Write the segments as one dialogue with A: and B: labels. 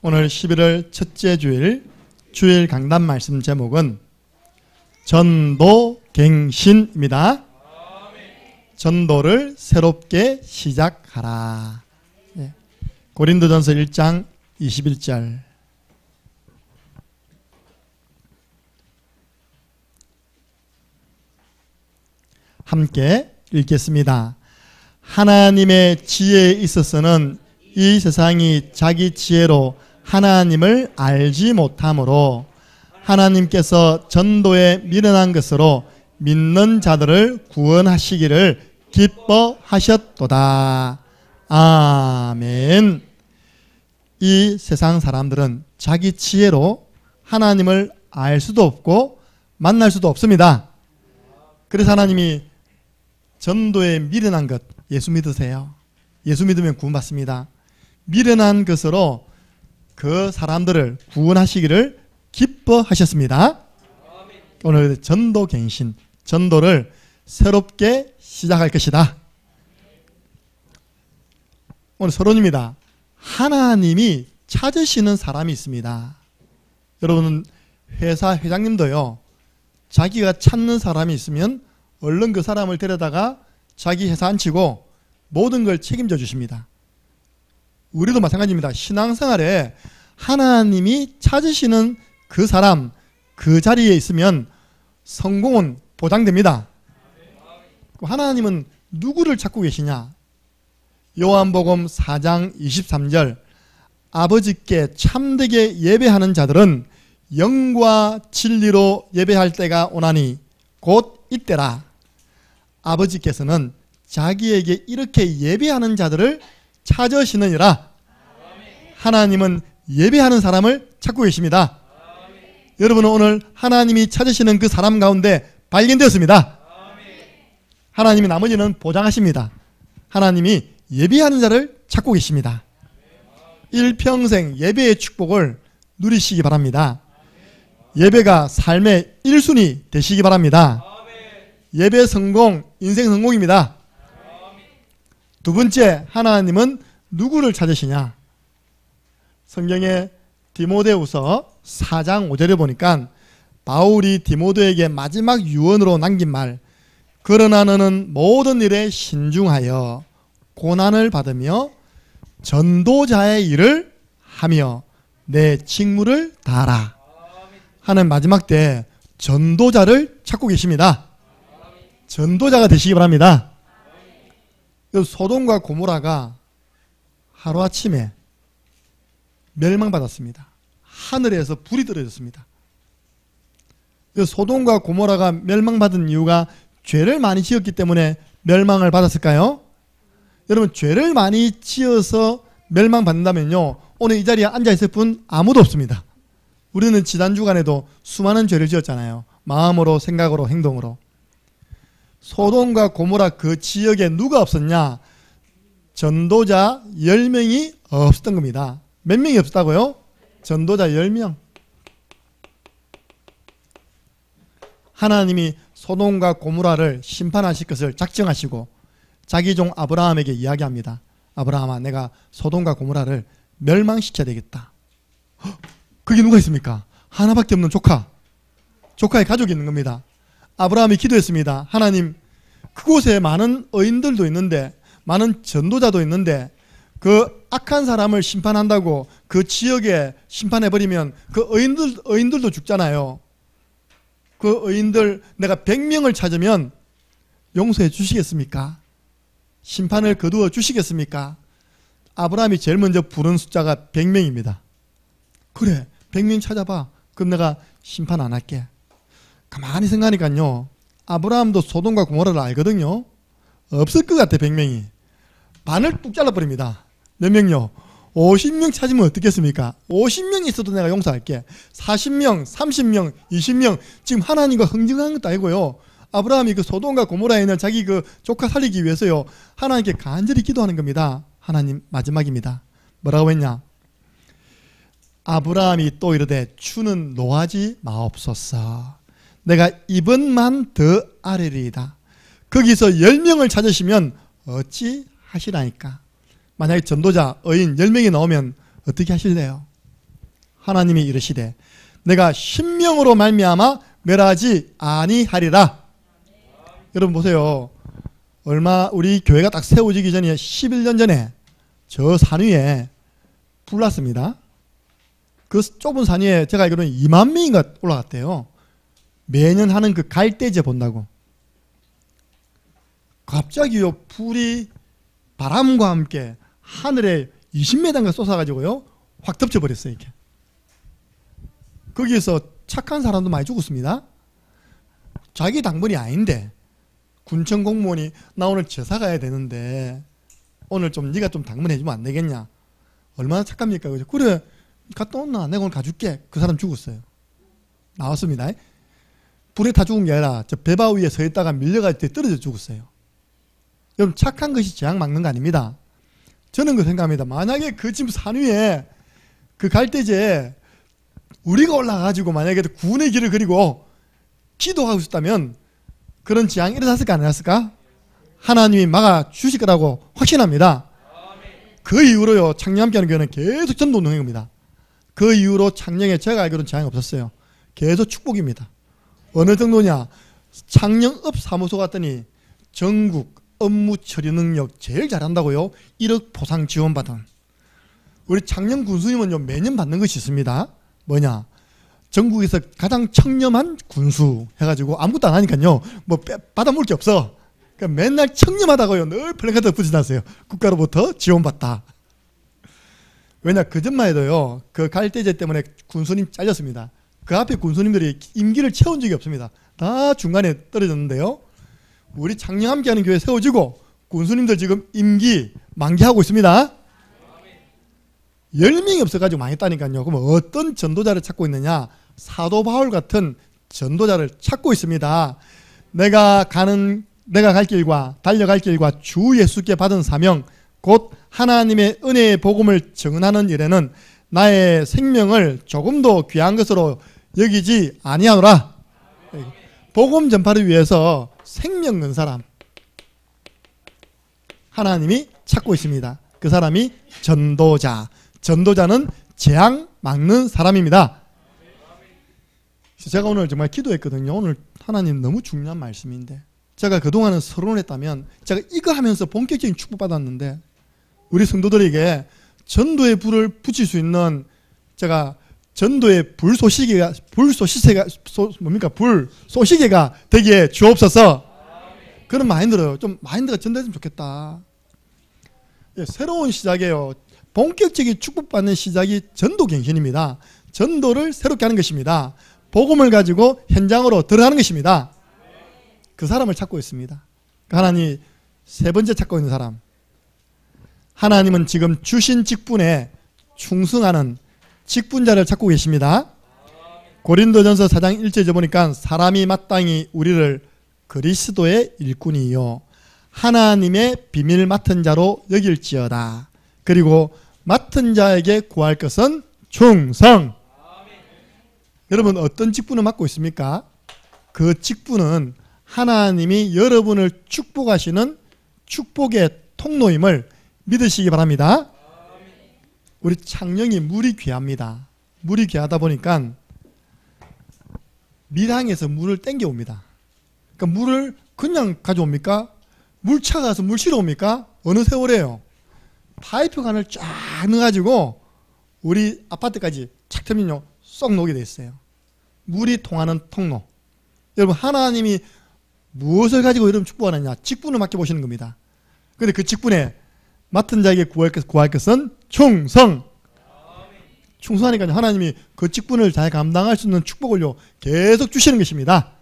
A: 오늘 11월 첫째 주일 강단 말씀 제목은 전도갱신입니다. 전도를 새롭게 시작하라. 고린도전서 1장 21절. 함께 읽겠습니다. 하나님의 지혜에 있어서는 이 세상이 자기 지혜로 하나님을 알지 못하므로 하나님께서 전도에 미련한 것으로 믿는 자들을 구원하시기를 기뻐하셨도다. 아멘. 이 세상 사람들은 자기 지혜로 하나님을 알 수도 없고 만날 수도 없습니다. 그래서 하나님이 전도에 미련한 것, 예수 믿으세요. 예수 믿으면 구원받습니다. 미련한 것으로 그 사람들을 구원하시기를 기뻐하셨습니다. 오늘 전도갱신, 전도를 새롭게 시작할 것이다. 오늘 서론입니다. 하나님이 찾으시는 사람이 있습니다. 여러분, 회사 회장님도요, 자기가 찾는 사람이 있으면 얼른 그 사람을 데려다가 자기 회사 앉히고 모든 걸 책임져 주십니다. 우리도 마찬가지입니다. 신앙생활에 하나님이 찾으시는 그 사람, 그 자리에 있으면 성공은 보장됩니다. 하나님은 누구를 찾고 계시냐? 요한복음 4장 23절. 아버지께 참되게 예배하는 자들은 영과 진리로 예배할 때가 오나니 곧 이때라. 아버지께서는 자기에게 이렇게 예배하는 자들을 찾으시느니라. 하나님은 예배하는 사람을 찾고 계십니다. 여러분은 오늘 하나님이 찾으시는 그 사람 가운데 발견되었습니다. 하나님이 나머지는 보장하십니다. 하나님이 예배하는 자를 찾고 계십니다. 일평생 예배의 축복을 누리시기 바랍니다. 예배가 삶의 1순위 되시기 바랍니다. 예배 성공, 인생 성공입니다. 두 번째, 하나님은 누구를 찾으시냐? 성경에 디모데후서 4장 5절에 보니까 바울이 디모데에게 마지막 유언으로 남긴 말, 그러나 너는 모든 일에 신중하여 고난을 받으며 전도자의 일을 하며 내 직무를 다하라 하는 마지막 때 전도자를 찾고 계십니다. 전도자가 되시기 바랍니다. 소돔과 고모라가 하루아침에 멸망받았습니다. 하늘에서 불이 떨어졌습니다. 소돔과 고모라가 멸망받은 이유가 죄를 많이 지었기 때문에 멸망을 받았을까요? 여러분, 죄를 많이 지어서 멸망받는다면요, 오늘 이 자리에 앉아있을 분 아무도 없습니다. 우리는 지난 주간에도 수많은 죄를 지었잖아요. 마음으로, 생각으로, 행동으로. 소돔과 고모라 그 지역에 누가 없었냐? 전도자 10명이 없었던 겁니다. 몇 명이 없었다고요? 전도자 10명. 하나님이 소돔과 고모라를 심판하실 것을 작정하시고 자기 종 아브라함에게 이야기합니다. 아브라함아, 내가 소돔과 고모라를 멸망시켜야 되겠다. 그게 누가 있습니까? 하나밖에 없는 조카의 가족이 있는 겁니다. 아브라함이 기도했습니다. 하나님, 그곳에 많은 의인들도 있는데, 많은 전도자도 있는데, 그 악한 사람을 심판한다고 그 지역에 심판해버리면 그 의인들도 죽잖아요. 그 의인들 내가 100명을 찾으면 용서해 주시겠습니까? 심판을 거두어 주시겠습니까? 아브라함이 제일 먼저 부른 숫자가 100명입니다. 그래, 100명 찾아봐. 그럼 내가 심판 안 할게. 가만히 생각하니까요, 아브라함도 소돔과 고모라를 알거든요. 없을 것 같아. 100명이 반을 뚝 잘라버립니다. 몇 명요? 50명 찾으면 어떻겠습니까? 50명 있어도 내가 용서할게. 40명, 30명, 20명. 지금 하나님과 흥정한 것도 아니고요, 아브라함이 그 소돔과 고모라에 있는 자기 그 조카 살리기 위해서요, 하나님께 간절히 기도하는 겁니다. 하나님, 마지막입니다. 뭐라고 했냐? 아브라함이 또 이르되 주는 노하지 마옵소서. 내가 이번만 더 아뢰리이다. 거기서 10명을 찾으시면 어찌 하시라니까. 만약에 전도자, 의인 10명이 나오면 어떻게 하실래요? 하나님이 이르시되 내가 신명으로 말미암아 멸하지 아니하리라. 여러분 보세요. 우리 교회가 딱 세워지기 전에 11년 전에 저 산 위에 불 났습니다. 그 좁은 산 위에 제가 알기로는 2만 명인가 올라갔대요. 매년 하는 그 갈대제 본다고. 갑자기요, 불이 바람과 함께 하늘에 20m인가 쏟아가지고요, 확 덮쳐버렸어요, 이렇게. 거기에서 착한 사람도 많이 죽었습니다. 자기 당번이 아닌데, 군청 공무원이 나 오늘 제사 가야 되는데, 오늘 좀 네가 좀 당번해주면 안 되겠냐? 얼마나 착합니까? 그래, 갔다 온나? 내가 오늘 가줄게. 그 사람 죽었어요. 나왔습니다. 불에 타 죽은 게 아니라 저 배바 위에 서 있다가 밀려가지고 떨어져 죽었어요. 여러분, 착한 것이 재앙 막는 거 아닙니다. 저는 그 생각합니다. 만약에 그 지금 산 위에 그 갈대제에 우리가 올라가가지고 만약에 구원의 길을 그리고 기도하고 있었다면 그런 재앙이 일어났을까 안 일어났을까? 하나님이 막아 주실 거라고 확신합니다. 그 이후로요, 창녕 함께하는 교회는 계속 전도운동인 겁니다. 그 이후로 창녕에 제가 알기로는 재앙이 없었어요. 계속 축복입니다. 어느 정도냐? 창녕읍 사무소 갔더니 전국 업무 처리 능력 제일 잘한다고요. 1억 보상 지원받은 우리 창녕 군수님은요, 매년 받는 것이 있습니다. 뭐냐? 전국에서 가장 청렴한 군수 해가지고 아무것도 안 하니까요, 뭐 받아먹을 게 없어. 그러니까 맨날 청렴하다고요, 늘 플래카드 붙여놨어요. 국가로부터 지원받다. 왜냐, 그전만 해도요, 그 갈대제 때문에 군수님 잘렸습니다. 그 앞에 군수님들이 임기를 채운 적이 없습니다. 다 중간에 떨어졌는데요, 우리 창녕 함께하는 교회 세워지고 군수님들 지금 임기 만기하고 있습니다. 10명이 없어가지고 망했다니까요. 그럼 어떤 전도자를 찾고 있느냐? 사도 바울 같은 전도자를 찾고 있습니다. 내가 갈 길과 달려갈 길과 주 예수께 받은 사명, 곧 하나님의 은혜의 복음을 증언하는 일에는 나의 생명을 조금도 귀한 것으로 여기지 아니하노라. 복음 전파를 위해서 생명 건 사람 하나님이 찾고 있습니다. 그 사람이 전도자. 전도자는 재앙 막는 사람입니다. 제가 오늘 정말 기도했거든요. 오늘 하나님 너무 중요한 말씀인데, 제가 그동안은 서론했다면 제가 이거 하면서 본격적인 축복받았는데, 우리 성도들에게 전도의 불을 붙일 수 있는, 제가 전도의 불쏘시개가 되기에 주옵소서. 그런 마인드로 좀 마인드가 전달됐으면 좋겠다. 새로운 시작이에요. 본격적인 축복받는 시작이 전도갱신입니다. 전도를 새롭게 하는 것입니다. 복음을 가지고 현장으로 들어가는 것입니다. 그 사람을 찾고 있습니다. 하나님 세 번째 찾고 있는 사람, 하나님은 지금 주신 직분에 충성하는 직분자를 찾고 계십니다. 고린도전서 4장 1절에 보니까 사람이 마땅히 우리를 그리스도의 일꾼이요 하나님의 비밀 맡은 자로 여길지어다. 그리고 맡은 자에게 구할 것은 충성. 여러분, 어떤 직분을 맡고 있습니까? 그 직분은 하나님이 여러분을 축복하시는 축복의 통로임을 믿으시기 바랍니다. 우리 창녕이 물이 귀합니다. 물이 귀하다 보니까 밀항에서 물을 땡겨옵니다. 그러니까 물을 그냥 가져옵니까? 물차 가서 물 실어 옵니까? 어느 세월에요? 파이프관을 쫙 넣어가지고 우리 아파트까지 착 틀면요, 쏙 녹게 돼 있어요. 물이 통하는 통로. 여러분, 하나님이 무엇을 가지고 여러분 축복하느냐? 직분을 맡겨보시는 겁니다. 그런데 그 직분에 맡은 자에게 구할 것은 충성. 충성하니까 하나님이 그 직분을 잘 감당할 수 있는 축복을요, 계속 주시는 것입니다.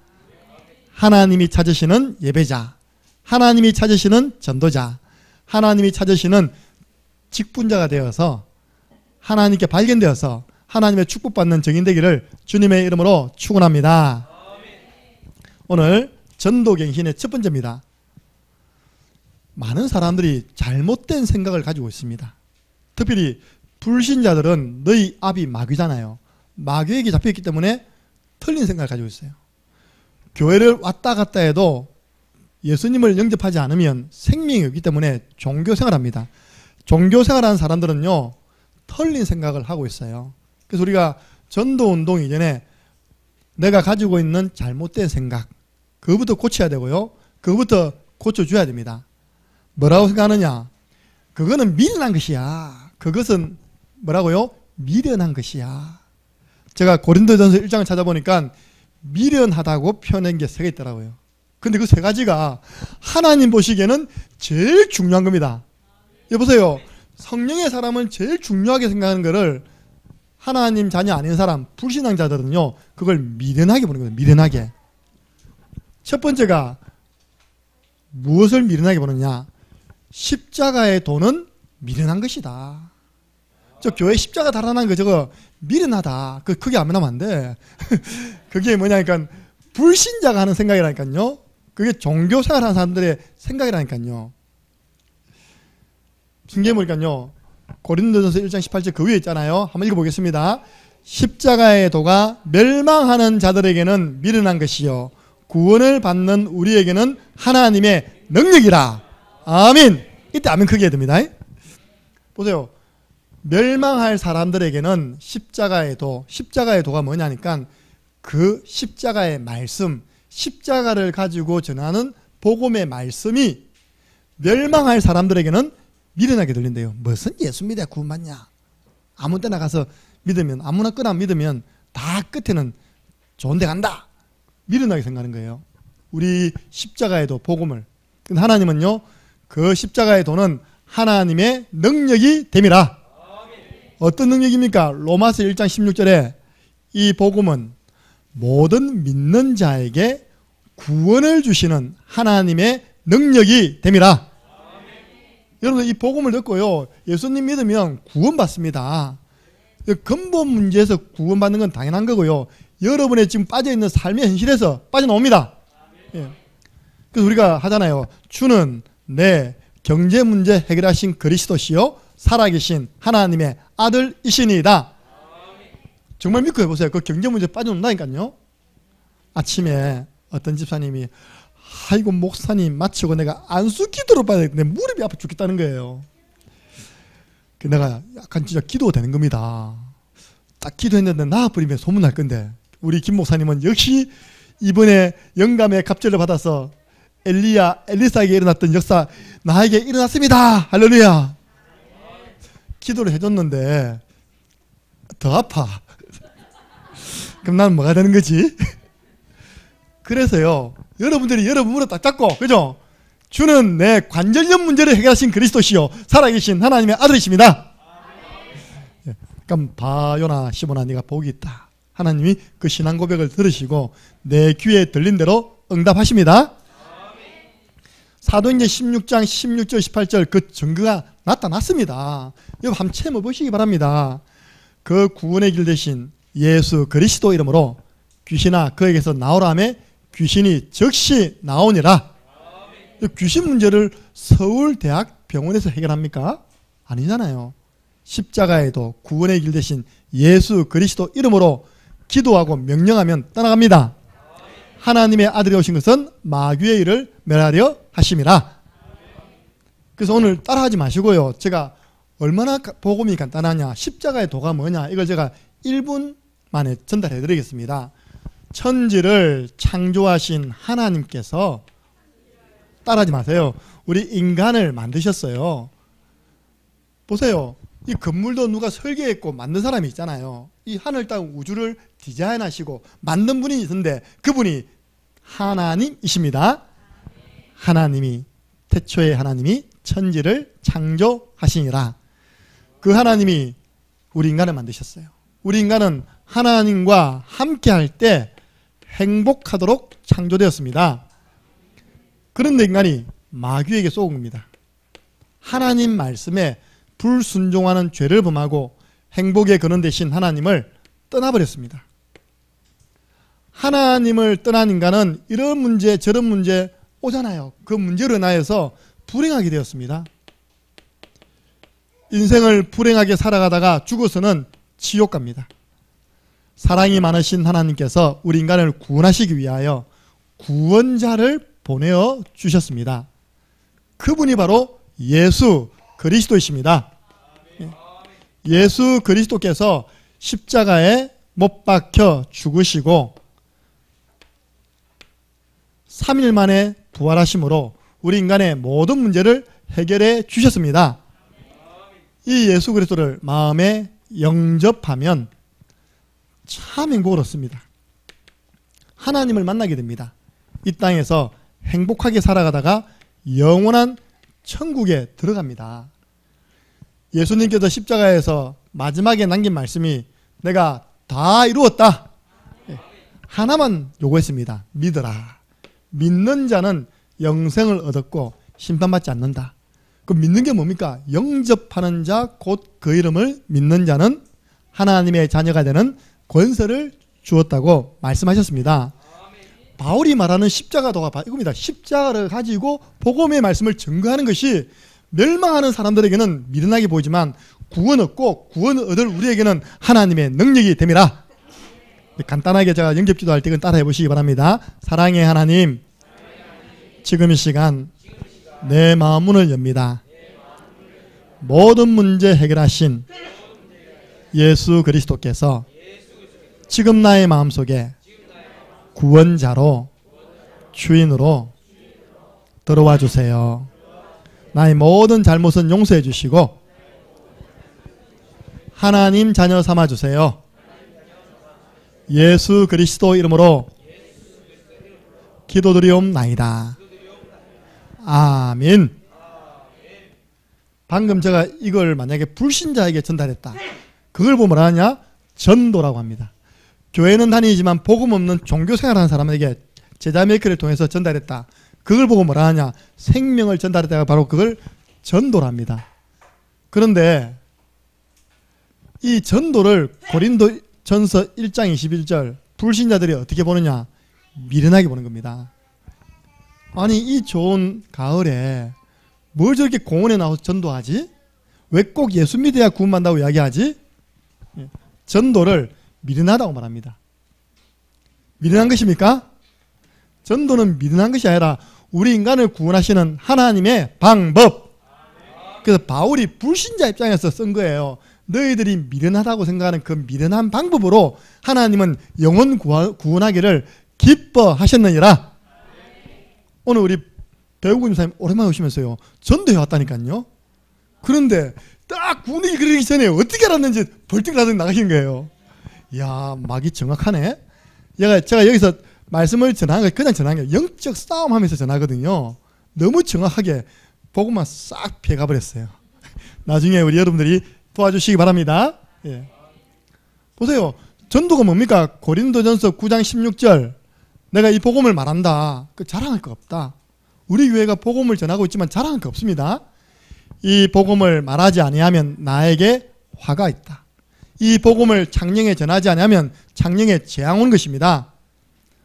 A: 하나님이 찾으시는 예배자, 하나님이 찾으시는 전도자, 하나님이 찾으시는 직분자가 되어서 하나님께 발견되어서 하나님의 축복받는 증인 되기를 주님의 이름으로 축원합니다. 오늘 전도갱신의 첫 번째입니다. 많은 사람들이 잘못된 생각을 가지고 있습니다. 특별히 불신자들은 너희 앞이 마귀잖아요. 마귀에게 잡혀있기 때문에 틀린 생각을 가지고 있어요. 교회를 왔다 갔다 해도 예수님을 영접하지 않으면 생명이 없기 때문에 종교생활합니다. 종교생활하는 사람들은요, 틀린 생각을 하고 있어요. 그래서 우리가 전도운동 이전에 내가 가지고 있는 잘못된 생각, 그거부터 고쳐야 되고요. 그거부터 고쳐줘야 됩니다. 뭐라고 생각하느냐? 그거는 미련한 것이야. 그것은 뭐라고요? 미련한 것이야. 제가 고린도전서 1장을 찾아보니까 미련하다고 표현한 게 3개 있더라고요. 근데 그 3가지가 하나님 보시기에는 제일 중요한 겁니다. 여보세요. 성령의 사람은 제일 중요하게 생각하는 거를 하나님 자녀 아닌 사람, 불신앙자들은요, 그걸 미련하게 보는 거예요. 미련하게. 첫 번째가 무엇을 미련하게 보느냐? 십자가의 도는 미련한 것이다. 저 교회 십자가 달아난 거 저거 미련하다. 그게 안 나면 안 돼. 그게 뭐냐니까 불신자가 하는 생각이라니까요. 그게 종교 생활하는 사람들의 생각이라니까요. 성경에 보니까요, 고린도전서 1장 18절 그 위에 있잖아요. 한번 읽어보겠습니다. 십자가의 도가 멸망하는 자들에게는 미련한 것이요 구원을 받는 우리에게는 하나님의 능력이라. 아멘. 이때 아멘 크게 해야 됩니다. 보세요. 멸망할 사람들에게는 십자가의 도가 뭐냐니까 그 십자가의 말씀, 십자가를 가지고 전하는 복음의 말씀이 멸망할 사람들에게는 미련하게 들린대요. 무슨 예수 믿어야 구원받냐? 아무 때나 가서 믿으면, 아무나 끄나 믿으면 다 끝에는 좋은 데 간다. 미련하게 생각하는 거예요. 우리 십자가의 도, 복음을. 근데 하나님은요, 그 십자가의 도는 하나님의 능력이 됨이라. 어떤 능력입니까? 로마서 1장 16절에 이 복음은 모든 믿는 자에게 구원을 주시는 하나님의 능력이 됨이라. 여러분 이 복음을 듣고요, 예수님 믿으면 구원받습니다. 근본 문제에서 구원받는 건 당연한 거고요, 여러분의 지금 빠져있는 삶의 현실에서 빠져나옵니다. 예. 그래서 우리가 하잖아요. 주는 내 경제 문제 해결하신 그리스도시요 살아계신 하나님의 아들이시니이다. 정말 믿고 해보세요. 그 경제 문제 빠져나온다니까요. 아침에 어떤 집사님이 아이고 목사님 마치고 내가 안수 기도를 받아야 되는데 무릎이 아파 죽겠다는 거예요. 내가 약간 진짜 기도가 되는 겁니다. 딱 기도했는데 나와버리면 소문날 건데 우리 김 목사님은 역시 이번에 영감의 갑절을 받아서 엘리사에게 일어났던 역사 나에게 일어났습니다. 할렐루야. 기도를 해줬는데 더 아파. 그럼 나는 뭐가 되는 거지? 그래서요, 여러분들이 여러분 무릎 딱 잡고, 그죠? 주는 내 관절염 문제를 해결하신 그리스도시요 살아계신 하나님의 아들이십니다. 예, 그럼 바요나 시몬아 네가 복이 있다. 하나님이 그 신앙 고백을 들으시고 내 귀에 들린 대로 응답하십니다. 사도행전 16장 16절 18절 그 증거가 나타났습니다. 여러분 한번 체험해 보시기 바랍니다. 그 구원의 길 대신 예수 그리스도 이름으로 귀신아 그에게서 나오라 하며 귀신이 즉시 나오니라. 귀신 문제를 서울대학 병원에서 해결합니까? 아니잖아요. 십자가에도 구원의 길 대신 예수 그리스도 이름으로 기도하고 명령하면 떠나갑니다. 하나님의 아들이 오신 것은 마귀의 일을 멸하려 하심이라. 그래서 오늘 따라하지 마시고요. 제가 얼마나 복음이 간단하냐, 십자가의 도가 뭐냐, 이걸 제가 1분 만에 전달해 드리겠습니다. 천지를 창조하신 하나님께서, 따라하지 마세요, 우리 인간을 만드셨어요. 보세요. 이 건물도 누가 설계했고 만든 사람이 있잖아요. 이 하늘 땅 우주를 디자인하시고 만든 분이 있는데 그분이 하나님이십니다. 하나님이, 태초에 하나님이 천지를 창조하시니라. 그 하나님이 우리 인간을 만드셨어요. 우리 인간은 하나님과 함께 할 때 행복하도록 창조되었습니다. 그런데 인간이 마귀에게 쏘은 겁니다. 하나님 말씀에 불순종하는 죄를 범하고 행복의 근원 되신 하나님을 떠나버렸습니다. 하나님을 떠난 인간은 이런 문제 저런 문제 오잖아요. 그 문제로 인하여서 불행하게 되었습니다. 인생을 불행하게 살아가다가 죽어서는 지옥 갑니다. 사랑이 많으신 하나님께서 우리 인간을 구원하시기 위하여 구원자를 보내어 주셨습니다. 그분이 바로 예수 그리스도이십니다. 예수 그리스도께서 십자가에 못 박혀 죽으시고 3일 만에 부활하심으로 우리 인간의 모든 문제를 해결해 주셨습니다. 이 예수 그리스도를 마음에 영접하면 참 행복을 얻습니다. 하나님을 만나게 됩니다. 이 땅에서 행복하게 살아가다가 영원한 천국에 들어갑니다. 예수님께서 십자가에서 마지막에 남긴 말씀이 내가 다 이루었다. 하나만 요구했습니다. 믿어라. 믿는 자는 영생을 얻었고 심판받지 않는다. 그 믿는 게 뭡니까? 영접하는 자 곧 그 이름을 믿는 자는 하나님의 자녀가 되는 권세를 주었다고 말씀하셨습니다. 바울이 말하는 십자가도가 이겁니다. 십자가를 가지고 복음의 말씀을 증거하는 것이 멸망하는 사람들에게는 미련하게 보이지만 구원 얻고 구원 얻을 우리에게는 하나님의 능력이 됨이라. 간단하게 제가 영접기도할 때 따라해 보시기 바랍니다. 사랑의 하나님, 지금 이 시간 내 마음 문을 엽니다. 모든 문제 해결하신 예수 그리스도께서 지금 나의 마음속에 구원자로 주인으로 들어와 주세요. 나의 모든 잘못은 용서해 주시고 하나님 자녀 삼아 주세요. 예수 그리스도 이름으로 기도드리옵나이다. 아멘. 방금 제가 이걸 만약에 불신자에게 전달했다. 그걸 보면 뭐라 하냐? 전도라고 합니다. 교회는 다니지만 복음 없는 종교생활하는 사람에게 제자 메이커를 통해서 전달했다. 그걸 보고 뭐라 하냐? 생명을 전달했다가 바로 그걸 전도랍니다. 그런데 이 전도를 고린도전서 1장 21절 불신자들이 어떻게 보느냐? 미련하게 보는 겁니다. 아니 이 좋은 가을에 뭘 저렇게 공원에 나와서 전도하지? 왜 꼭 예수 믿어야 구원받는다고 이야기하지? 전도를 미련하다고 말합니다. 미련한 것입니까? 전도는 미련한 것이 아니라 우리 인간을 구원하시는 하나님의 방법. 그래서 바울이 불신자 입장에서 쓴 거예요. 너희들이 미련하다고 생각하는 그 미련한 방법으로 하나님은 영혼 구원하기를 기뻐하셨느니라. 오늘 우리 배우군 집사님 오랜만에 오시면서요 전도해 왔다니까요. 그런데 딱 구원이 그러기 전에 어떻게 알았는지 벌떡 나가신 거예요. 이야, 막이 정확하네. 제가 여기서 말씀을 전하는 거 그냥 전하는 게 영적 싸움하면서 전하거든요. 너무 정확하게 복음만 싹 피해가버렸어요. 나중에 우리 여러분들이 도와주시기 바랍니다. 예. 보세요. 전도가 뭡니까? 고린도전서 9장 16절 내가 이 복음을 말한다. 그 자랑할 거 없다. 우리 교회가 복음을 전하고 있지만 자랑할 거 없습니다. 이 복음을 말하지 아니하면 나에게 화가 있다. 이 복음을 창녕에 전하지 아니하면 창녕에 재앙 온 것입니다.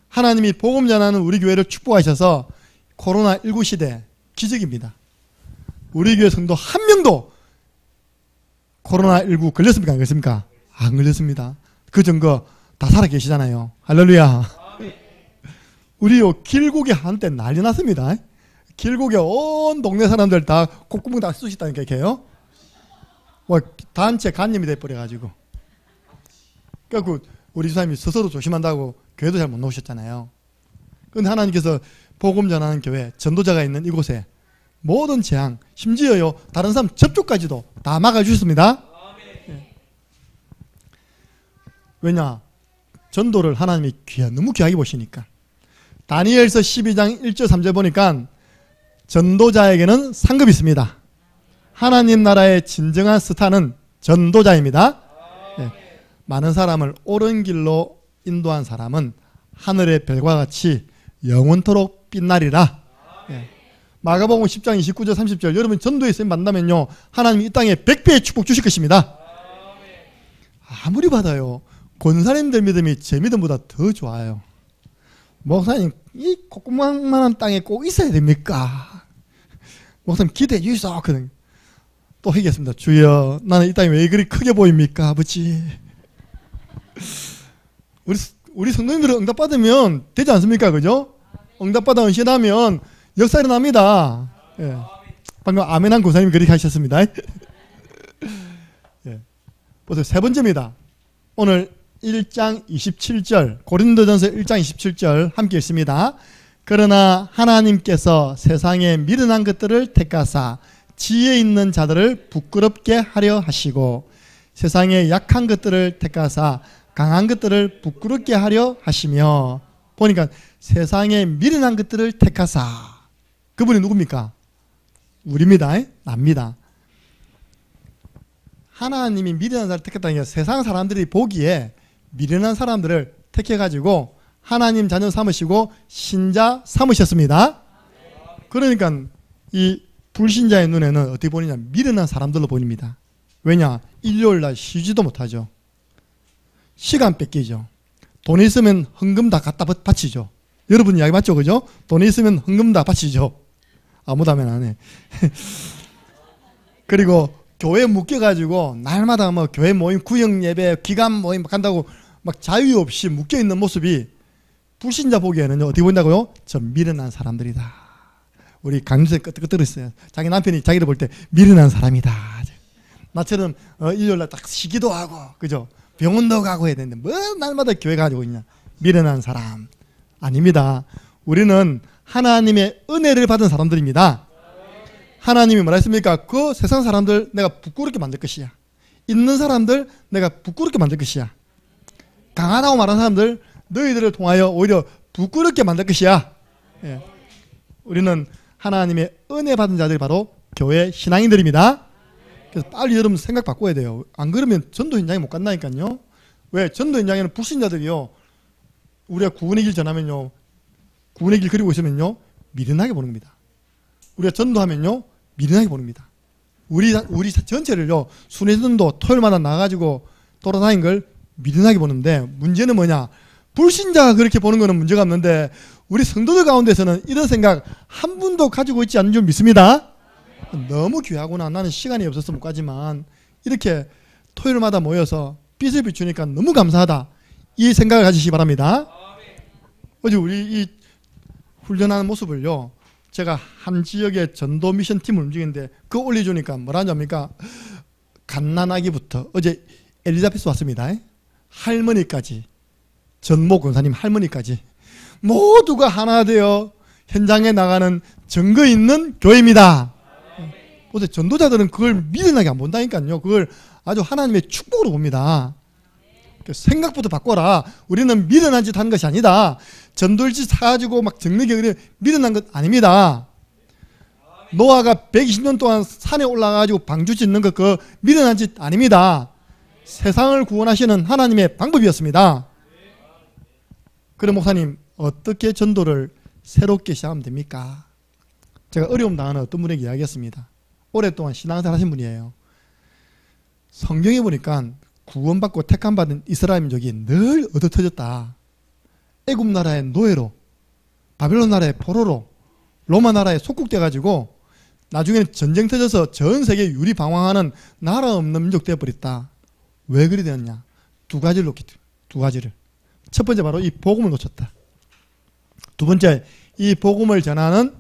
A: 하나님이 복음 전하는 우리 교회를 축복하셔서 코로나19 시대 기적입니다. 우리 교회 성도 한 명도 코로나19 걸렸습니까? 안 걸렸습니까? 안 걸렸습니다. 그 증거 다 살아 계시잖아요. 할렐루야. 우리요 길고개 한때 난리 났습니다. 길고개 온 동네 사람들 다 콧구멍 다 쑤시다니까 이렇게요. 단체 간염이 돼버려가지고. 그래갖고 우리 집사님이 스스로 조심한다고 교회도 잘 못 나오셨잖아요. 그런데 하나님께서 복음 전하는 교회 전도자가 있는 이곳에 모든 재앙 심지어요 다른 사람 접촉까지도 다 막아주셨습니다. 왜냐? 전도를 하나님이 너무 귀하게 보시니까. 다니엘서 12장 1절 3절 보니까 전도자에게는 상급이 있습니다. 하나님 나라의 진정한 스타는 전도자입니다. 네. 많은 사람을 옳은 길로 인도한 사람은 하늘의 별과 같이 영원토록 빛나리라. 네. 마가복음 10장 29절 30절 여러분 전도에 쓰임 만나면요 하나님이 이 땅에 100배의 축복 주실 것입니다. 아무리 받아요 권사님들 믿음이 제 믿음보다 더 좋아요. 목사님 이 콧구멍만한 땅에 꼭 있어야 됩니까? 목사님 기대해 주시오. 또 하겠습니다. 주여 나는 이 땅이 왜 그리 크게 보입니까 아버지? 우리 성도님들은 응답받으면 되지 않습니까? 그죠? 응답받아 은신하면 역사 일어납니다. 예. 방금 아멘한 권사님이 그렇게 하셨습니다. 예. 보세요. 세 번째입니다. 오늘 1장 27절, 고린도전서 1장 27절 함께 읽습니다. 그러나 하나님께서 세상에 미련한 것들을 택하사 지혜 있는 자들을 부끄럽게 하려 하시고 세상에 약한 것들을 택하사 강한 것들을 부끄럽게 하려 하시며. 보니까 세상에 미련한 것들을 택하사, 그분이 누굽니까? 우리입니다. 납니다. 하나님이 미련한 사람을 택했다는 게 세상 사람들이 보기에 미련한 사람들을 택해가지고 하나님 자녀 삼으시고 신자 삼으셨습니다. 그러니까 이 불신자의 눈에는 어떻게 보느냐, 미련한 사람들로 보입니다. 왜냐? 일요일날 쉬지도 못하죠. 시간 뺏기죠. 돈 있으면 헌금 다 갖다 바치죠. 여러분 이야기 맞죠? 그죠? 돈 있으면 헌금 다 바치죠. 아무도 하면 안 해. 그리고 교회 묶여가지고 날마다 뭐 교회 모임, 구역 예배, 기간 모임 간다고 막 자유 없이 묶여있는 모습이 불신자 보기에는 어떻게 보인다고요? 저 미련한 사람들이다. 우리 강주생 끄떡끄떡했어요. 자기 남편이 자기를 볼 때 미련한 사람이다. 나처럼 일요일날 딱 쉬기도 하고, 그죠? 병원도 가고 해야 되는데 뭐 날마다 교회 가지고 있냐. 미련한 사람 아닙니다. 우리는 하나님의 은혜를 받은 사람들입니다. 하나님이 뭐라 했습니까? 그 세상 사람들 내가 부끄럽게 만들 것이야. 있는 사람들 내가 부끄럽게 만들 것이야. 강하다고 말하는 사람들 너희들을 통하여 오히려 부끄럽게 만들 것이야. 예. 우리는 하나님의 은혜 받은 자들이 바로 교회 신앙인들입니다. 그래서 빨리 여러분 생각 바꿔야 돼요. 안 그러면 전도 현장에 못 간다니까요. 왜? 전도 현장에는 불신자들이요, 우리가 구원의 길 전하면요, 구원의 길 그리고 있으면요 미련하게 보는 겁니다. 우리가 전도하면요 미련하게 보는 겁니다. 우리 전체를요 순회전도 토요일마다 나가지고 돌아다닌 걸 미련하게 보는데, 문제는 뭐냐? 불신자가 그렇게 보는 거는 문제가 없는데 우리 성도들 가운데서는 이런 생각 한 분도 가지고 있지 않은 줄 믿습니다. 너무 귀하구나. 나는 시간이 없어서 못 가지만 이렇게 토요일마다 모여서 빛을 비추니까 너무 감사하다. 이 생각을 가지시기 바랍니다. 어제 우리 이 훈련하는 모습을요, 제가 한 지역의 전도 미션 팀을 움직이는데 그거 올려주니까 뭐라 하냐니까, 갓난아기부터 어제 엘리자베스 왔습니다. 할머니까지, 전모 권사님 할머니까지 모두가 하나 되어 현장에 나가는 증거 있는 교회입니다. 어제 전도자들은 그걸 미련하게 안 본다니까요. 그걸 아주 하나님의 축복으로 봅니다. 생각부터 바꿔라. 우리는 미련한 짓 하는 것이 아니다. 전도일지 사가지고 막 정리하게 미련한 것 아닙니다. 노아가 120년 동안 산에 올라가가지고 방주 짓는 것, 그 미련한 짓 아닙니다. 세상을 구원하시는 하나님의 방법이었습니다. 그래, 목사님 어떻게 전도를 새롭게 시작하면 됩니까? 제가 어려움 당하는 어떤 분에게 이야기했습니다. 오랫동안 신앙생활 하신 분이에요. 성경에 보니까 구원받고 택함받은 이스라엘 민족이 늘 얻어터졌다. 애굽 나라의 노예로, 바벨론 나라의 포로로, 로마 나라에 속국돼가지고 나중에는 전쟁 터져서 전 세계 유리방황하는 나라 없는 민족 되어버렸다. 왜 그리 되었냐? 두 가지를 놓겠다. 두 가지를. 첫 번째 바로 이 복음을 놓쳤다. 두 번째, 이 복음을 전하는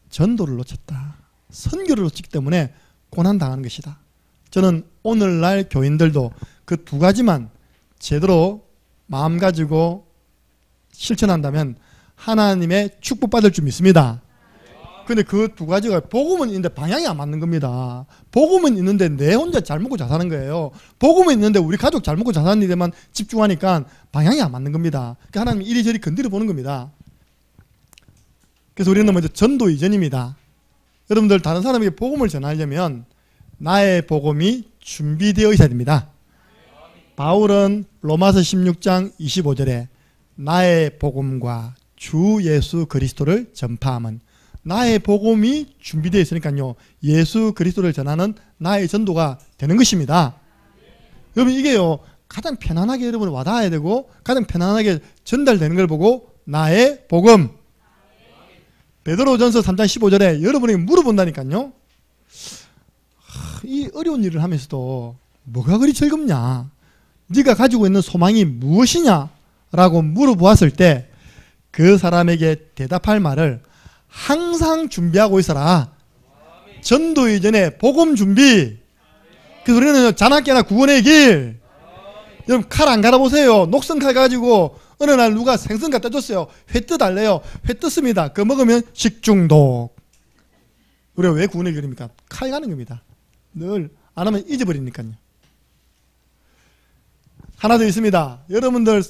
A: 전도를 놓쳤다. 선교를 놓쳤기 때문에 고난당하는 것이다. 저는 오늘날 교인들도 그 두 가지만 제대로 마음 가지고 실천한다면 하나님의 축복받을 줄 믿습니다. 근데 그 두 가지가, 복음은 있는데 방향이 안 맞는 겁니다. 복음은 있는데 내 혼자 잘 먹고 잘 사는 거예요. 복음은 있는데 우리 가족 잘 먹고 잘 사는 일에만 집중하니까 방향이 안 맞는 겁니다. 그러니까 하나님이 이리저리 건드려 보는 겁니다. 그래서 우리는 먼저 전도 이전입니다. 여러분들 다른 사람에게 복음을 전하려면 나의 복음이 준비되어 있어야 됩니다. 바울은 로마서 16장 25절에 나의 복음과 주 예수 그리스도를 전파함은, 나의 복음이 준비되어 있으니까요 예수 그리스도를 전하는 나의 전도가 되는 것입니다. 여러분 이게요 가장 편안하게 여러분이 와닿아야 되고 가장 편안하게 전달되는 걸 보고 나의 복음. 베드로전서 3장 15절에 여러분에게 물어본다니까요. 이 어려운 일을 하면서도 뭐가 그리 즐겁냐? 네가 가지고 있는 소망이 무엇이냐? 라고 물어보았을 때 그 사람에게 대답할 말을 항상 준비하고 있어라. 전도 이전에 복음 준비. 그래서 우리는 자나깨나 구원의 길. 여러분 칼 안 갈아보세요. 녹슨칼 가지고 어느 날 누가 생선 갖다 줬어요. 회 떠달래요. 회 떴습니다. 그거 먹으면 식중독. 우리가 왜 구원의 길입니까? 칼 가는 겁니다. 늘 안 하면 잊어버리니까요. 하나 더 있습니다. 여러분들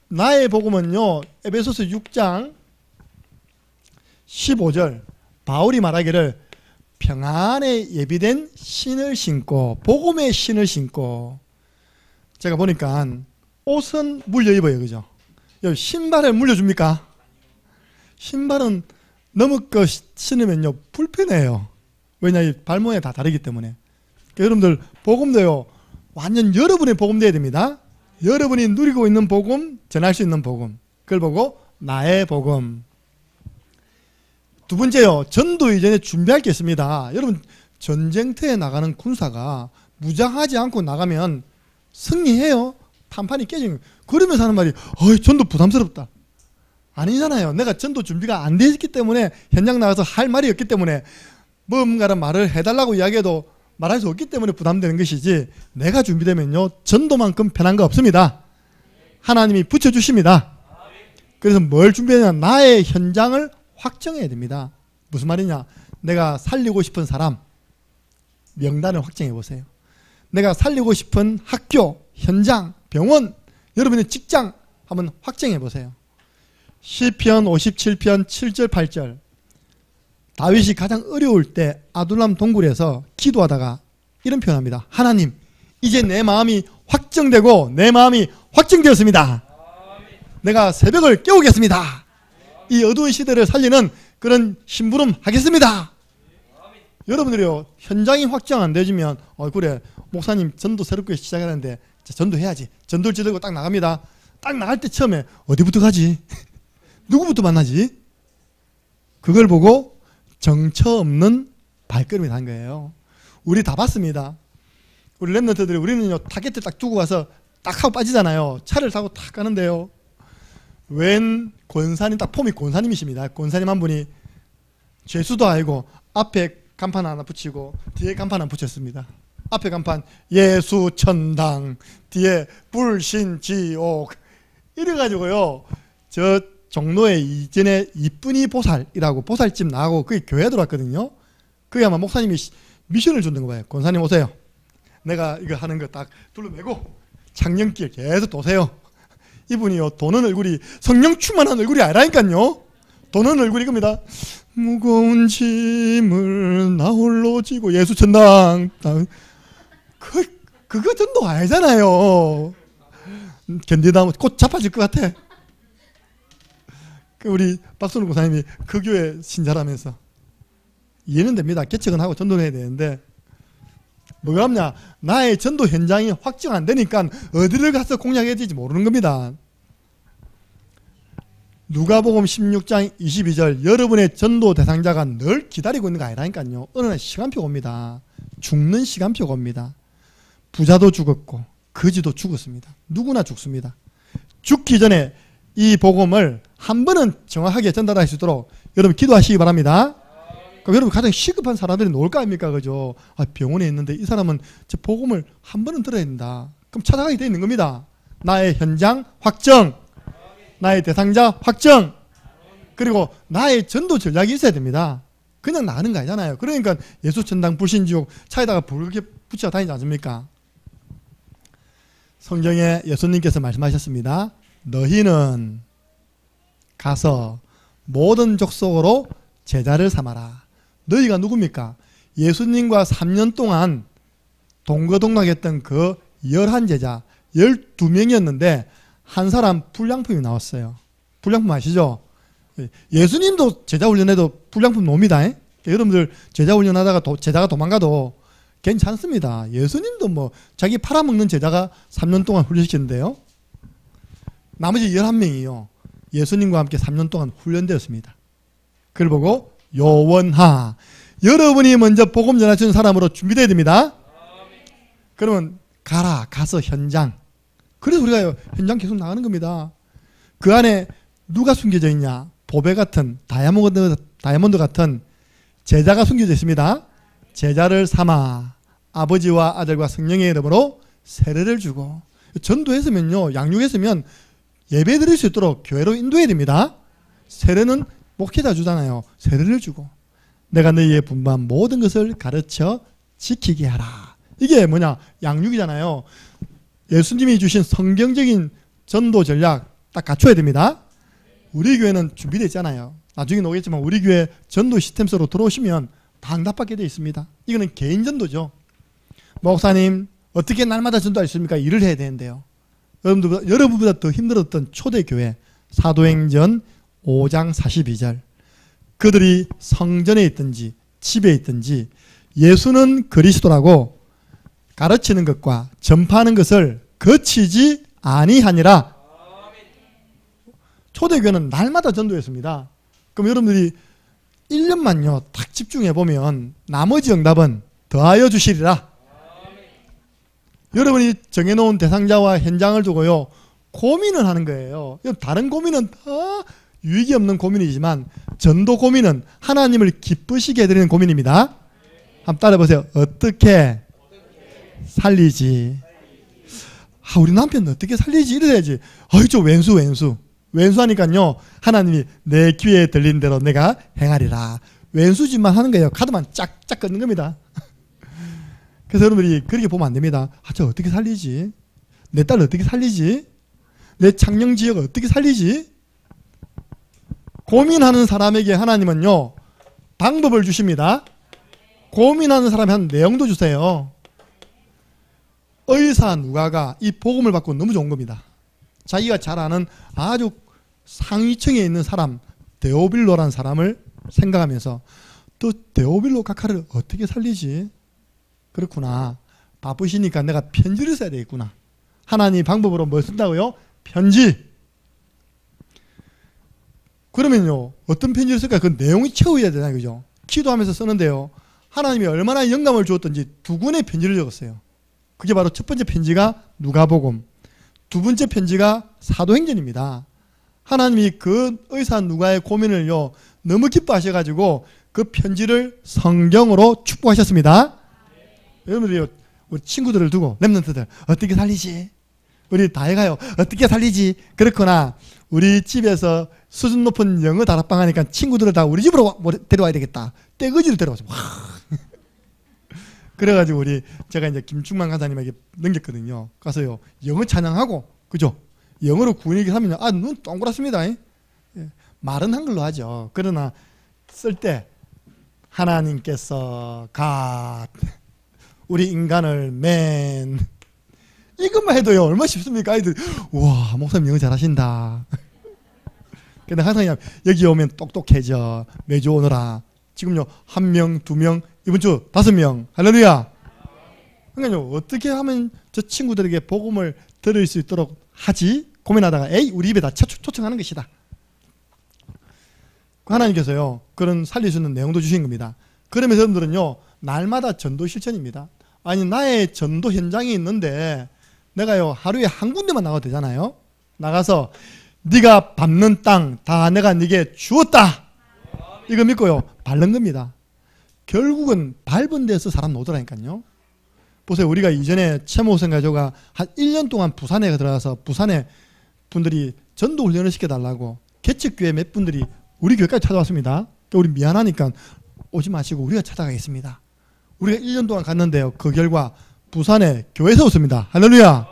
A: 나의 복음은요, 에베소서 6장 15절 바울이 말하기를 평안에 예비된 신을 신고, 복음의 신을 신고. 제가 보니까 옷은 물려 입어요. 그죠? 신발을 물려줍니까? 신발은 너무 거 신으면요 불편해요. 왜냐, 이 발모에 다 다르기 때문에. 그러니까 여러분들 복음도요 완전 여러분의 복음 돼야 됩니다. 여러분이 누리고 있는 복음, 전할 수 있는 복음, 그걸 보고 나의 복음. 두 번째요, 전도 이전에 준비할 게 있습니다. 여러분 전쟁터에 나가는 군사가 무장하지 않고 나가면 승리해요? 판판이 깨지는. 그러면서 하는 말이 전도 부담스럽다. 아니잖아요. 내가 전도 준비가 안 되어 있기 때문에, 현장 나가서 할 말이 없기 때문에, 뭔가를 말을 해달라고 이야기해도 말할 수 없기 때문에 부담되는 것이지, 내가 준비되면요 전도만큼 편한 거 없습니다. 하나님이 붙여주십니다. 그래서 뭘 준비하냐, 나의 현장을 확정해야 됩니다. 무슨 말이냐, 내가 살리고 싶은 사람 명단을 확정해 보세요. 내가 살리고 싶은 학교, 현장, 병원, 여러분의 직장 한번 확정해 보세요. 시편 57편 7절 8절, 다윗이 가장 어려울 때 아둘람 동굴에서 기도하다가 이런 표현합니다. 하나님, 이제 내 마음이 확정되고 내 마음이 확정되었습니다. 내가 새벽을 깨우겠습니다. 이 어두운 시대를 살리는 그런 심부름 하겠습니다. 여러분들이요, 현장이 확정 안 되지면 그래, 목사님 전도 새롭게 시작하는데 전도해야지. 전도를 들고 딱 나갑니다. 딱 나갈 때 처음에 어디부터 가지? 누구부터 만나지? 그걸 보고 정처 없는 발걸음이 난 거예요. 우리 다 봤습니다. 우리 랩런트들이, 우리는요 타겟을 딱 두고 가서 딱 하고 빠지잖아요. 차를 타고 딱 가는데요, 웬 권사님, 딱 폼이 권사님이십니다. 권사님 한 분이 죄수도 아니고 앞에 간판 하나 붙이고 뒤에 간판 하나 붙였습니다. 앞에 간판 예수 천당, 뒤에 불신 지옥, 이래가지고요 저 종로에 이전에 이쁜이 보살이라고 보살집 나가고 그게 교회 들어왔거든요. 그게 아마 목사님이 미션을 줬는 거예요. 권사님 오세요. 내가 이거 하는 거 딱 둘러매고 창녕길 계속 도세요. 이분이요 도는 얼굴이 성령 충만한 얼굴이 아니라니까요. 도는 얼굴이 이겁니다. 무거운 짐을 나 홀로 지고 예수 천당. 그거 전도 아니잖아요. 견디다 곧 자빠질 것 같아. 우리 박선우 고사님이 그 교회 신자라면서 이해는 됩니다. 개척은 하고 전도를 해야 되는데, 뭐가 없냐, 나의 전도 현장이 확정 안 되니까 어디를 가서 공략해야 될지 모르는 겁니다. 누가복음 16장 22절, 여러분의 전도 대상자가 늘 기다리고 있는 거 아니라니까요. 어느 날 시간표가 옵니다. 죽는 시간표가 옵니다. 부자도 죽었고 거지도 죽었습니다. 누구나 죽습니다. 죽기 전에 이 복음을 한 번은 정확하게 전달할 수 있도록 여러분 기도하시기 바랍니다. 그럼 여러분 가장 시급한 사람들이 놓을 거 아닙니까? 그죠? 병원에 있는데 이 사람은 저 복음을 한 번은 들어야 된다. 그럼 찾아가게 되어 있는 겁니다. 나의 현장 확정, 나의 대상자 확정, 그리고 나의 전도 전략이 있어야 됩니다. 그냥 나가는 거 아니잖아요. 그러니까 예수천당 불신지옥 차에다가 붉게 붙여 다니지 않습니까? 성경에 예수님께서 말씀하셨습니다. 너희는 가서 모든 족속으로 제자를 삼아라. 너희가 누굽니까? 예수님과 3년 동안 동거동락했던 그 11제자 12명이었는데 한 사람 불량품이 나왔어요. 불량품 아시죠? 예수님도 제자 훈련해도 불량품 놉니다. 여러분들 제자 훈련하다가 제자가 도망가도 괜찮습니다. 예수님도 뭐 자기 팔아먹는 제자가 3년 동안 훈련시켰는데요, 나머지 11명이요 예수님과 함께 3년 동안 훈련되었습니다. 그걸 보고 요원하, 여러분이 먼저 복음 전하시는 사람으로 준비되어야 됩니다. 그러면 가서 현장. 그래서 우리가 현장 계속 나가는 겁니다. 그 안에 누가 숨겨져 있냐? 보배 같은 다이아몬드 같은 제자가 숨겨져 있습니다. 제자를 삼아 아버지와 아들과 성령의 이름으로 세례를 주고, 전도했으면요, 양육했으면 예배 드릴 수 있도록 교회로 인도해야 됩니다. 세례는 목회자 주잖아요. 세례를 주고 내가 너희의 분부한 모든 것을 가르쳐 지키게 하라. 이게 뭐냐? 양육이잖아요. 예수님이 주신 성경적인 전도 전략 딱 갖춰야 됩니다. 우리 교회는 준비되어 있잖아요. 나중에 오겠지만 우리 교회 전도 시스템으로 들어오시면 다 응답받게 되어 있습니다. 이거는 개인 전도죠. 목사님 어떻게 날마다 전도할 수 있습니까? 일을 해야 되는데요. 여러분보다 더 힘들었던 초대교회 사도행전 5장 42절, 그들이 성전에 있든지 집에 있든지 예수는 그리스도라고 가르치는 것과 전파하는 것을 거치지 아니하니라. 초대교회는 날마다 전도했습니다. 그럼 여러분들이 1년만요 딱 집중해 보면 나머지 응답은 더하여 주시리라. 여러분이 정해놓은 대상자와 현장을 두고요 고민을 하는 거예요. 다른 고민은 다 유익이 없는 고민이지만 전도 고민은 하나님을 기쁘시게 해드리는 고민입니다. 한번 따라해보세요. 어떻게 살리지? 우리 남편 어떻게 살리지? 이래야지. 저 왼수하니까요 하나님이 내 귀에 들린 대로 내가 행하리라. 왼수짓만 하는 거예요. 카드만 짝짝 끊는 겁니다. 그래서 여러분들이 그렇게 보면 안 됩니다. 저 어떻게 살리지? 내 딸 어떻게 살리지? 내 창녕지역 어떻게 살리지? 고민하는 사람에게 하나님은요 방법을 주십니다. 고민하는 사람이 한 내용도 주세요. 의사 누가가 이 복음을 받고 너무 좋은 겁니다. 자기가 잘 아는 아주 상위층에 있는 사람 데오빌로라는 사람을 생각하면서 또 데오빌로 각하를 어떻게 살리지? 그렇구나. 바쁘시니까 내가 편지를 써야 되겠구나. 하나님 방법으로 뭘 쓴다고요? 편지. 그러면요 어떤 편지를 쓸까? 그 내용이 채워야 되잖아요. 그죠? 기도하면서 쓰는데요 하나님이 얼마나 영감을 주었던지 2권의 편지를 적었어요. 그게 바로 첫 번째 편지가 누가복음, 두 번째 편지가 사도행전입니다. 하나님이 그 의사 누가의 고민을요 너무 기뻐하셔가지고 그 편지를 성경으로 축복하셨습니다. 여러분들이 우리 친구들을 두고 렘넌트들 어떻게 살리지? 우리 다 해가요. 어떻게 살리지? 그렇구나. 우리 집에서 수준 높은 영어 다락방 하니까 친구들을 다 우리 집으로 데려와야 되겠다. 떼거지를 데려와서 그래가지고 제가 이제 김충만 간사님에게 넘겼거든요. 가서요 영어 찬양하고, 그죠? 영어로 구인얘기 하면요 눈 동그랗습니다. 예. 말은 한글로 하죠. 그러나 쓸 때 하나님께서 우리 인간을 이것만 해도요 얼마나 쉽습니까? 아이들 와 목사님 영어 잘하신다. 근데 항상 여기 오면 똑똑해져. 매주 오너라. 지금요 1명, 2명, 이번 주 5명. 할렐루야. 그러니까 어떻게 하면 저 친구들에게 복음을 들을 수 있도록 하지? 고민하다가 우리 입에 다 초청하는 것이다. 하나님께서요 그런 살릴 수 있는 내용도 주신 겁니다. 그러면서 여러분들은요 날마다 전도 실천입니다. 아니 나의 전도 현장이 있는데 내가요 하루에 한 군데만 나가도 되잖아요. 나가서 네가 밟는 땅 다 내가 네게 주었다. 이거 믿고요 밟는 겁니다. 결국은 밟은 데서 사람 오더라니까요. 보세요. 우리가 이전에 최모생 가족가 한 1년 동안 부산에 들어가서 부산에 분들이 전도 훈련을 시켜달라고 개척교회 몇 분들이 우리 교회까지 찾아왔습니다. 우리 미안하니까 오지 마시고 우리가 찾아가겠습니다. 우리가 1년 동안 갔는데요 그 결과 부산에 교회 세웠습니다. 할렐루야.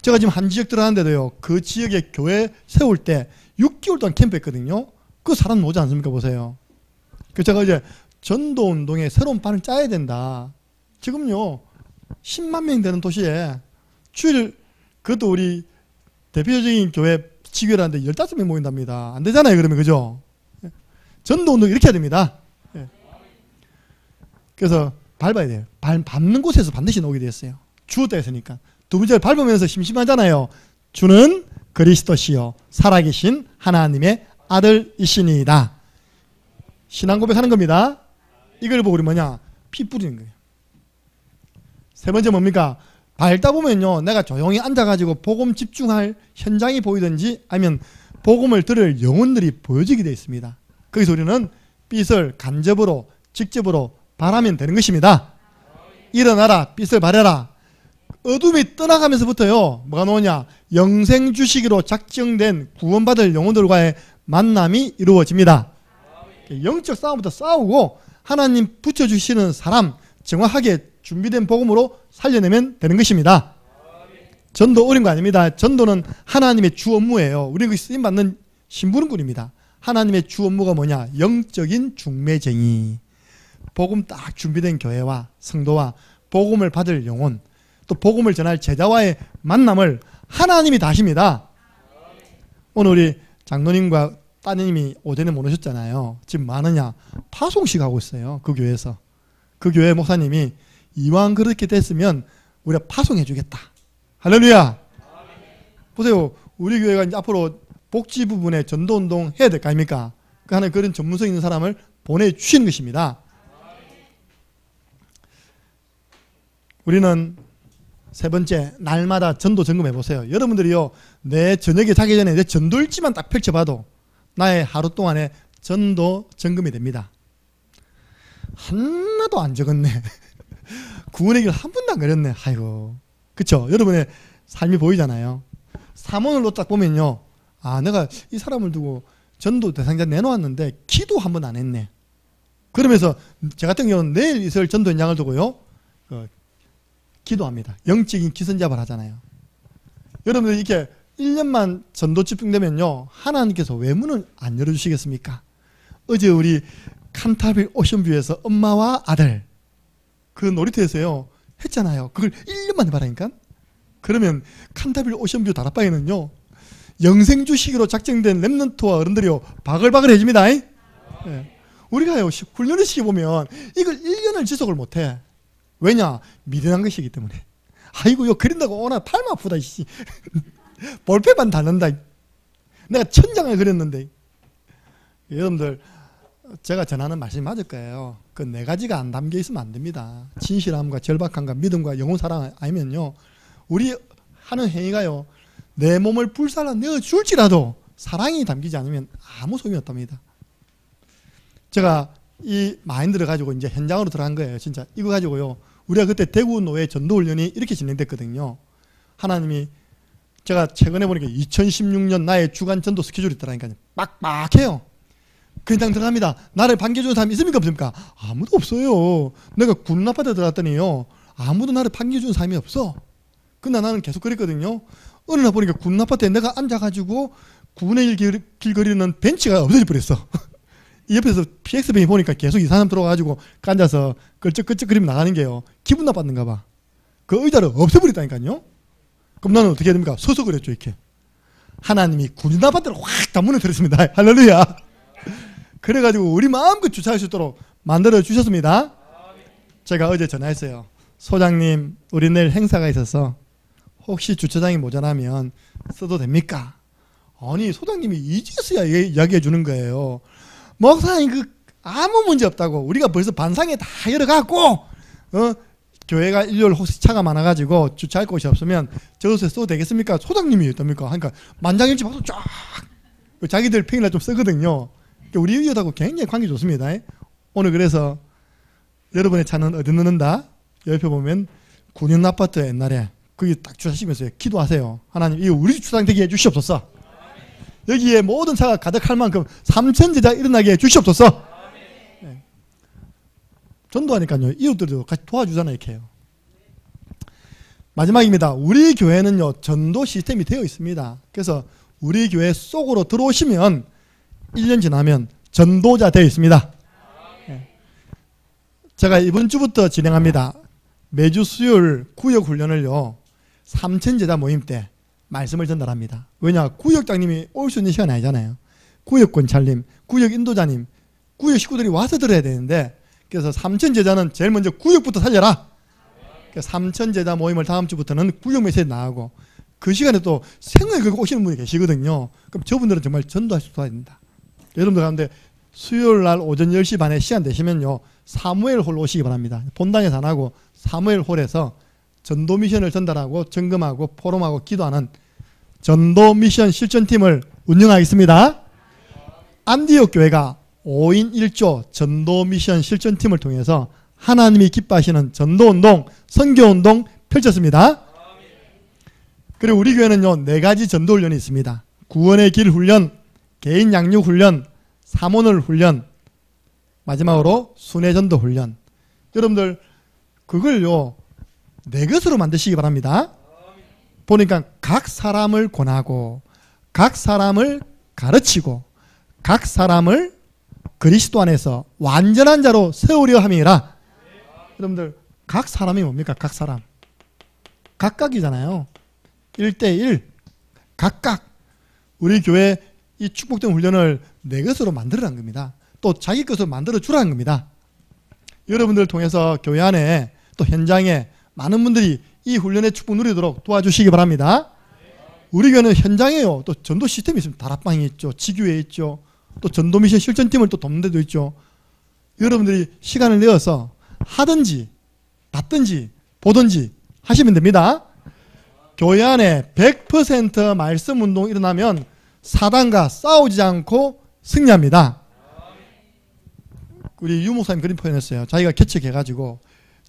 A: 제가 지금 한 지역 들어가는데도요 그 지역에 교회 세울 때 6개월 동안 캠프했거든요. 그 사람 오지 않습니까? 보세요. 그래서 제가 이제 전도운동에 새로운 판을 짜야 된다. 지금요 10만 명 되는 도시에 주일, 그것도 우리 대표적인 교회 지교회라는데 15명 모인답니다. 안 되잖아요 그러면. 그죠? 전도운동 이렇게 해야 됩니다. 그래서 밟아야 돼요. 밟는 곳에서 반드시 나오게 되었어요. 주었다 했으니까. 두 번째로 밟으면서 심심하잖아요. 주는 그리스도시요 살아계신 하나님의 아들이시니이다. 신앙 고백하는 겁니다. 이걸 보고 우리 피 뿌리는 거예요. 세 번째 뭡니까? 밟다 보면요 내가 조용히 앉아가지고 복음 집중할 현장이 보이든지 아니면 복음을 들을 영혼들이 보여지게 되어 있습니다. 거기서 우리는 빛을 간접으로 직접으로 바라면 되는 것입니다. 일어나라 빛을 발해라. 어둠이 떠나가면서부터요, 뭐가 나오냐? 영생 주시기로 작정된 구원받을 영혼들과의 만남이 이루어집니다. 영적 싸움부터 싸우고 하나님 붙여주시는 사람 정확하게 준비된 복음으로 살려내면 되는 것입니다. 전도 어려운 거 아닙니다. 전도는 하나님의 주 업무예요. 우리는 그 쓰임받는 심부름꾼입니다. 하나님의 주 업무가 뭐냐? 영적인 중매쟁이. 복음 딱 준비된 교회와 성도와 복음을 받을 영혼, 또 복음을 전할 제자와의 만남을 하나님이 다 하십니다. 오늘 우리 장로님과 따님이 오전에 못 오셨잖아요. 지금 뭐 하느냐? 파송식 하고 있어요. 그 교회에서. 그 교회 목사님이 이왕 그렇게 됐으면 우리가 파송해 주겠다. 할렐루야. 보세요. 우리 교회가 이제 앞으로 복지 부분에 전도운동 해야 될 거 아닙니까? 그 하나의 그런 전문성 있는 사람을 보내주시는 것입니다. 우리는 세 번째, 날마다 전도 점검해 보세요. 여러분들이요, 내 저녁에 자기 전에 내 전도일지만 딱 펼쳐봐도 나의 하루 동안에 전도 점검이 됩니다. 하나도 안 적었네. 구원의 길 한 번도 안 그렸네. 아이고. 그쵸? 여러분의 삶이 보이잖아요. 사문으로 딱 보면요, 아, 내가 이 사람을 두고 전도 대상자 내놓았는데 기도 한 번 안 했네. 그러면서 저 같은 경우는 내일 있을 전도 현장을 두고요, 기도합니다. 영적인 기선제압을 하잖아요. 여러분들 이렇게 1년만 전도 집중되면요, 하나님께서 왜 문을 안 열어주시겠습니까? 어제 우리 칸타빌 오션뷰에서 엄마와 아들 그 놀이터에서요 했잖아요. 그걸 1년만 해봐라니까. 그러면 칸타빌 오션뷰 다락방에는요, 영생주시기로 작정된 렘넌트와 어른들이요 바글바글 해집니다. 네. 우리가요 훈련을 시켜보면 이걸 1년을 지속을 못해. 왜냐? 미련한 것이기 때문에. 아이고, 요 그린다고 오나 팔 아프다. 볼펜만 닳는다. 내가 천장을 그렸는데. 여러분들, 제가 전하는 말씀이 맞을 거예요. 그 네 가지가 안 담겨 있으면 안 됩니다. 진실함과 절박함과 믿음과 영혼 사랑 아니면요, 우리 하는 행위가요, 내 몸을 불살라 내어 줄지라도 사랑이 담기지 않으면 아무 소용이 없답니다. 제가 이 마인드를 가지고 이제 현장으로 들어간 거예요. 진짜 이거 가지고요, 우리가 그때 대구 노예 전도훈련이 이렇게 진행됐거든요. 하나님이, 제가 최근에 보니까 2016년 나의 주간 전도 스케줄이 있더라니까요. 빡빡해요. 그냥 들어갑니다. 나를 반겨주는 사람이 있습니까 없습니까? 아무도 없어요. 내가 군 아파트에 들어갔더니요, 아무도 나를 반겨주는 사람이 없어. 근데 나는 계속 그랬거든요. 어느 날 보니까 군 아파트에 내가 앉아가지고 군의 길 거리는 벤치가 없어져 버렸어. 이 옆에서 PX뱅이 보니까 계속 이 사람 들어가가지고 앉아서 끌적끌적거리면 나가는 게요, 기분 나빴는가 봐. 그 의자를 없애버렸다니까요. 그럼 나는 어떻게 해야 됩니까? 서서 그랬죠. 이렇게 하나님이 군 아파트를 확 다 문을 들었습니다. 할렐루야. 그래가지고 우리 마음껏 주차할 수 있도록 만들어 주셨습니다. 제가 어제 전화했어요. 소장님, 우리 내일 행사가 있어서 혹시 주차장이 모자라면 써도 됩니까? 아니, 소장님이 이제서야 이야기해 주는 거예요. 목사님, 아무 문제 없다고. 우리가 벌써 반상에 다 열어갖고, 교회가 일요일 혹시 차가 많아가지고 주차할 곳이 없으면 저곳에 써도 되겠습니까? 소장님이 어떻습니까? 하니까 만장일치 박수 쫙. 자기들 평일날 좀 쓰거든요. 우리 의원하고 굉장히 관계 좋습니다. 오늘 그래서 여러분의 차는 어디 넣는다? 옆에 보면 군인 아파트 옛날에 거기 딱 주차하시면서 기도하세요. 하나님, 이거 우리 주차장 되게 해주시옵소서. 여기에 모든 차가 가득할 만큼 3천 제자 일어나게 해주시옵소서. 네. 전도하니까요, 이웃들도 같이 도와주잖아요. 이렇게 해요. 마지막입니다. 우리 교회는요, 전도 시스템이 되어 있습니다. 그래서 우리 교회 속으로 들어오시면 1년 지나면 전도자 되어 있습니다. 네. 제가 이번 주부터 진행합니다. 매주 수요일 구역 훈련을요, 3천 제자 모임 때 말씀을 전달합니다. 왜냐? 구역장님이 올 수 있는 시간이 아니잖아요. 구역 권찰님, 구역 인도자님, 구역 식구들이 와서 들어야 되는데, 그래서 3천 제자는 제일 먼저 구역부터 살려라. 3천 제자 모임을 다음 주부터는 구역 메시지 나가고, 그 시간에 또 생을 걸고 오시는 분이 계시거든요. 그럼 저분들은 정말 전도할 수 있어야 됩니다. 여러분들 가운데 수요일 날 오전 10시 반에 시간 되시면요, 사무엘 홀로 오시기 바랍니다. 본당에서 안 하고 사무엘 홀에서 전도 미션을 전달하고 점검하고 포럼하고 기도하는 전도 미션 실전팀을 운영하겠습니다. 안디옥 교회가 5인 1조 전도 미션 실전팀을 통해서 하나님이 기뻐하시는 전도운동, 선교운동 펼쳤습니다. 그리고 우리 교회는요 4가지 전도 훈련이 있습니다. 구원의 길 훈련, 개인 양육 훈련, 사모늘 훈련, 마지막으로 순회전도 훈련. 여러분들 그걸요 4것으로 만드시기 바랍니다. 보니까 각 사람을 권하고 각 사람을 가르치고 각 사람을 그리스도 안에서 완전한 자로 세우려 함이라. 여러분들 각 사람이 뭡니까? 각 사람 각각이잖아요. 1대1 각각. 우리 교회 이 축복된 훈련을 내 것으로 만들어란 겁니다. 또 자기 것으로 만들어 주라는 겁니다. 여러분들 통해서 교회 안에 또 현장에 많은 분들이 이 훈련의 축복 누리도록 도와주시기 바랍니다. 우리 교회는 현장에요 또 전도 시스템이 있습니다. 다락방이 있죠, 지교회 있죠, 또 전도 미션 실전팀을 또 돕는 데도 있죠. 여러분들이 시간을 내어서 하든지 받든지 보든지 하시면 됩니다. 교회 안에 100% 말씀 운동이 일어나면 사단과 싸우지 않고 승리합니다. 우리 유 목사님 그런 표현했어요. 자기가 개척해가지고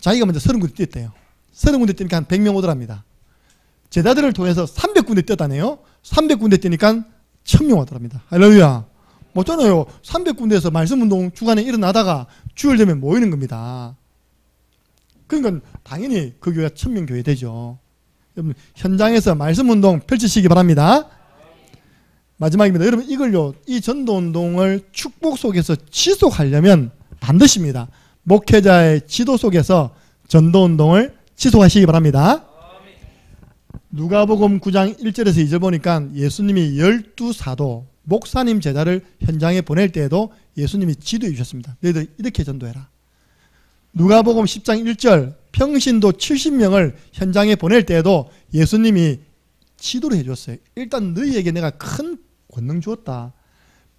A: 자기가 먼저 30군데 뛰었대요. 30군데 뛰니까 한 100명 오더랍니다. 제자들을 통해서 300군데 뛰었다네요. 300군데 뛰니까 1000명 오더랍니다. 할렐루야. 뭐잖아요. 300군데에서 말씀운동 주간에 일어나다가 주일 되면 모이는 겁니다. 그러니까 당연히 그 교회가 1000명 교회 되죠. 여러분 현장에서 말씀운동 펼치시기 바랍니다. 마지막입니다. 여러분 이걸요 이 전도운동을 축복 속에서 지속하려면 반드시입니다. 목회자의 지도 속에서 전도운동을 지속하시기 바랍니다. 누가복음 9장 1절에서 2절 보니까 예수님이 12사도 목사님 제자를 현장에 보낼 때에도 예수님이 지도해 주셨습니다. 너희들 이렇게 전도해라. 누가복음 10장 1절 평신도 70명을 현장에 보낼 때에도 예수님이 지도를 해줬어요. 일단 너희에게 내가 큰 권능 주었다.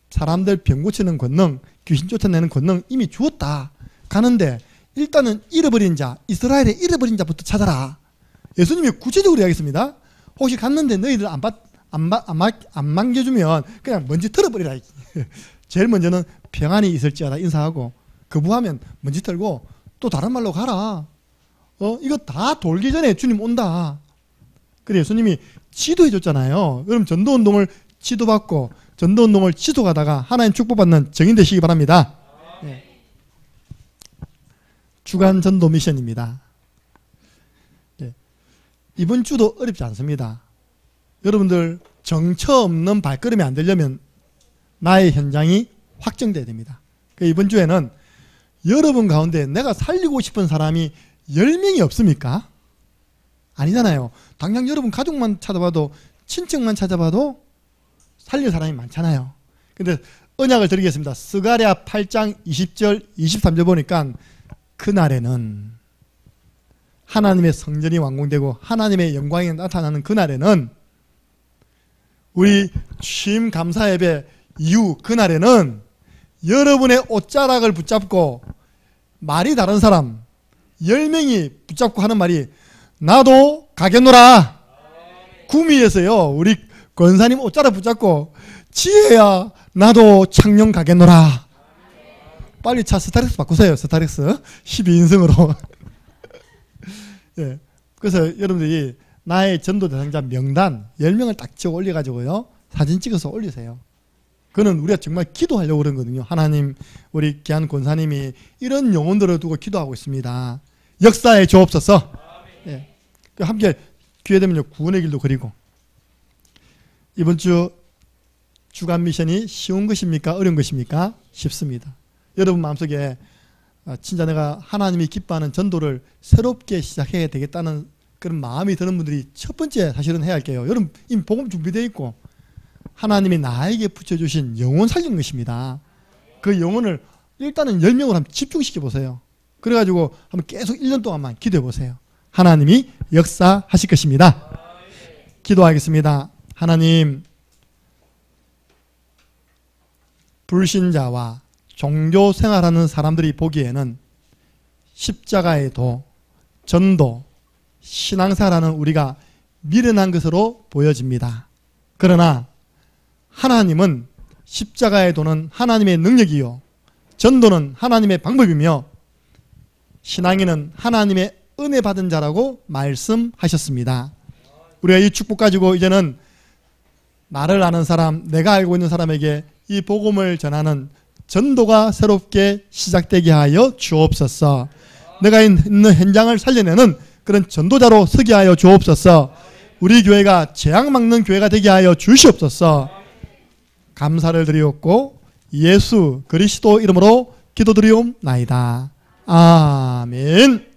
A: 사람들 병 고치는 권능, 귀신 쫓아내는 권능 이미 주었다. 가는데 일단은 잃어버린 자, 이스라엘의 잃어버린 자부터 찾아라. 예수님이 구체적으로 이야기했습니다. 혹시 갔는데 너희들 안 맡겨주면 그냥 먼지 털어버리라. 제일 먼저는 평안이 있을지어다 인사하고 거부하면 먼지 털고 또 다른 말로 가라. 이거 다 돌기 전에 주님 온다. 그래 예수님이 지도해 줬잖아요. 그럼 전도운동을 지도받고 전도운동을 지속하다가 하나님 축복받는 증인 되시기 바랍니다. 네. 주간 전도 미션입니다. 네. 이번 주도 어렵지 않습니다. 여러분들 정처 없는 발걸음이 안 되려면 나의 현장이 확정돼야 됩니다. 이번 주에는 여러분 가운데 내가 살리고 싶은 사람이 10명이 없습니까? 아니잖아요. 당장 여러분 가족만 찾아봐도 친척만 찾아봐도 살릴 사람이 많잖아요. 근데 언약을 드리겠습니다. 스가랴 8장 20절 23절 보니까 그날에는 하나님의 성전이 완공되고 하나님의 영광이 나타나는 그날에는 우리 취임 감사 예배 이후 그날에는 여러분의 옷자락을 붙잡고 말이 다른 사람 10명이 붙잡고 하는 말이 나도 가겠노라. 구미에서요 우리 권사님 옷자락 붙잡고 지혜야 나도 창녕 가겠노라. 빨리 차 스타렉스 바꾸세요. 스타렉스 12인승으로 예. 그래서 여러분들이 나의 전도 대상자 명단 10명을 딱 찍어 올려가지고요 사진 찍어서 올리세요. 그는 우리가 정말 기도하려고 그런 거거든요. 하나님 우리 귀한 권사님이 이런 영혼들을 두고 기도하고 있습니다. 역사에 주옵소서. 예. 함께 기회 되면요 구원의 길도 그리고. 이번 주 주간 미션이 쉬운 것입니까? 어려운 것입니까? 쉽습니다. 여러분 마음속에 진짜 내가 하나님이 기뻐하는 전도를 새롭게 시작해야 되겠다는 그런 마음이 드는 분들이 첫 번째 사실은 해야 할게요. 여러분 이미 복음 준비되어 있고 하나님이 나에게 붙여주신 영혼 살리는 것입니다. 그 영혼을 일단은 10명을 한번 집중시켜 보세요. 그래가지고 한번 계속 1년 동안만 기도해 보세요. 하나님이 역사하실 것입니다. 기도하겠습니다. 하나님, 불신자와 종교 생활하는 사람들이 보기에는 십자가의 도, 전도, 신앙사라는 우리가 미련한 것으로 보여집니다. 그러나 하나님은 십자가의 도는 하나님의 능력이요 전도는 하나님의 방법이며 신앙인은 하나님의 은혜 받은 자라고 말씀하셨습니다. 우리가 이 축복 가지고 이제는 나를 아는 사람, 내가 알고 있는 사람에게 이 복음을 전하는 전도가 새롭게 시작되게 하여 주옵소서. 내가 있는 현장을 살려내는 그런 전도자로 서게 하여 주옵소서. 우리 교회가 재앙 막는 교회가 되게 하여 주시옵소서. 감사를 드리옵고 예수 그리스도 이름으로 기도드리옵나이다. 아멘.